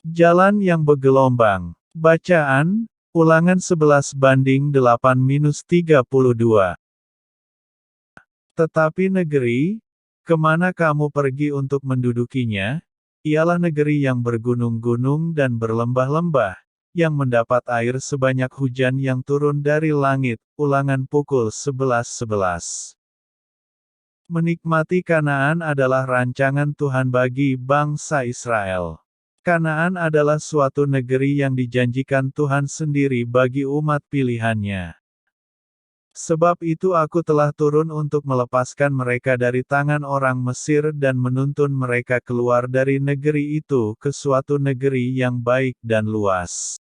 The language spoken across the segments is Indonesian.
Jalan yang bergelombang. Bacaan, Ulangan 11:8-32. Tetapi negeri, kemana kamu pergi untuk mendudukinya, ialah negeri yang bergunung-gunung dan berlembah-lembah, yang mendapat air sebanyak hujan yang turun dari langit. Ulangan pukul 11:11. Menikmati Kanaan adalah rancangan Tuhan bagi bangsa Israel. Kanaan adalah suatu negeri yang dijanjikan Tuhan sendiri bagi umat pilihannya. Sebab itu aku telah turun untuk melepaskan mereka dari tangan orang Mesir dan menuntun mereka keluar dari negeri itu ke suatu negeri yang baik dan luas.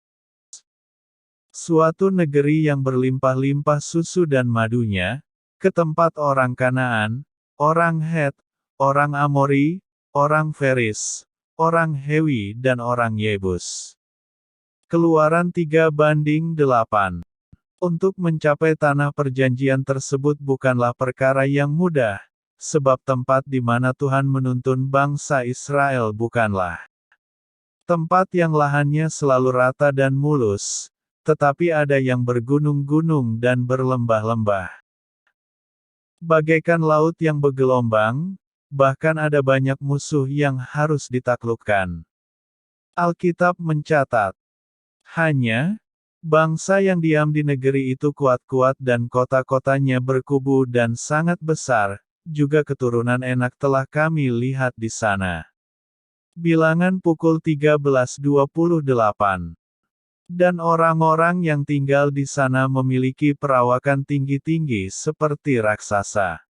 Suatu negeri yang berlimpah-limpah susu dan madunya, ke tempat orang Kanaan, orang Het, orang Amori, orang Feris, orang Hewi dan orang Yebus. Keluaran 3:8. Untuk mencapai tanah perjanjian tersebut bukanlah perkara yang mudah, sebab tempat di mana Tuhan menuntun bangsa Israel bukanlah tempat yang lahannya selalu rata dan mulus, tetapi ada yang bergunung-gunung dan berlembah-lembah. Bagaikan laut yang bergelombang, bahkan ada banyak musuh yang harus ditaklukkan. Alkitab mencatat, hanya bangsa yang diam di negeri itu kuat-kuat dan kota-kotanya berkubu dan sangat besar, juga keturunan Enak telah kami lihat di sana. Bilangan pukul 13:28. Dan orang-orang yang tinggal di sana memiliki perawakan tinggi-tinggi seperti raksasa.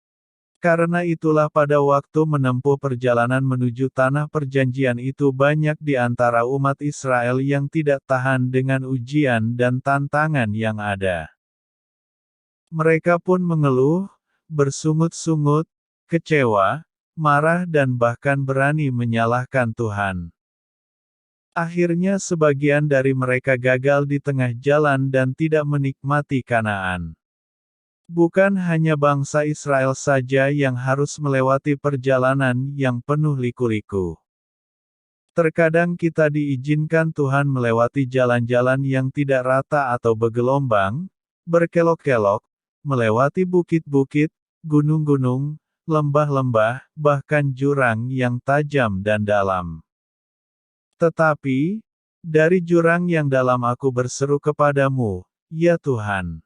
Karena itulah pada waktu menempuh perjalanan menuju tanah perjanjian itu banyak di antara umat Israel yang tidak tahan dengan ujian dan tantangan yang ada. Mereka pun mengeluh, bersungut-sungut, kecewa, marah dan bahkan berani menyalahkan Tuhan. Akhirnya sebagian dari mereka gagal di tengah jalan dan tidak menikmati Kanaan. Bukan hanya bangsa Israel saja yang harus melewati perjalanan yang penuh liku-liku. Terkadang kita diizinkan Tuhan melewati jalan-jalan yang tidak rata atau bergelombang, berkelok-kelok, melewati bukit-bukit, gunung-gunung, lembah-lembah, bahkan jurang yang tajam dan dalam. Tetapi, dari jurang yang dalam aku berseru kepadamu, ya Tuhan.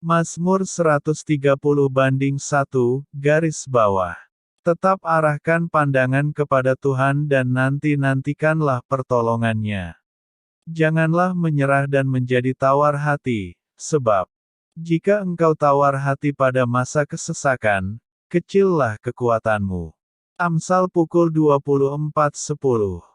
Mazmur 130:1, Tetap arahkan pandangan kepada Tuhan dan nanti-nantikanlah pertolongannya. Janganlah menyerah dan menjadi tawar hati, sebab jika engkau tawar hati pada masa kesesakan, kecillah kekuatanmu. Amsal pukul 24:10.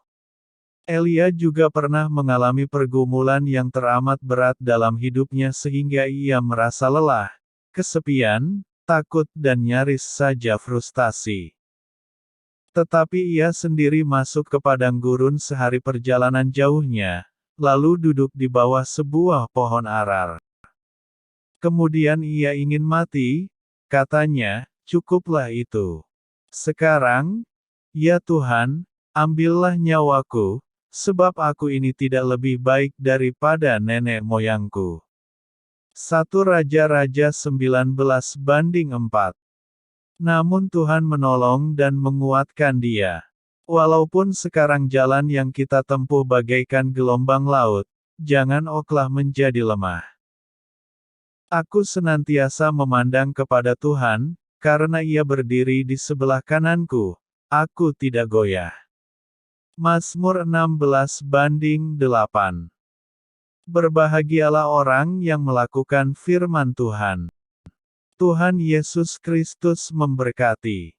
Elia juga pernah mengalami pergumulan yang teramat berat dalam hidupnya sehingga ia merasa lelah, kesepian, takut dan nyaris saja frustasi. Tetapi ia sendiri masuk ke padang gurun sehari perjalanan jauhnya, lalu duduk di bawah sebuah pohon arar. Kemudian ia ingin mati, katanya, cukuplah itu. Sekarang, ya Tuhan, ambillah nyawaku, sebab aku ini tidak lebih baik daripada nenek moyangku. 1 Raja-Raja 19:4. Namun Tuhan menolong dan menguatkan dia. Walaupun sekarang jalan yang kita tempuh bagaikan gelombang laut, jangan oklah menjadi lemah. Aku senantiasa memandang kepada Tuhan, karena Ia berdiri di sebelah kananku, aku tidak goyah. Mazmur 16:8. Berbahagialah orang yang melakukan firman Tuhan. Tuhan Yesus Kristus memberkati.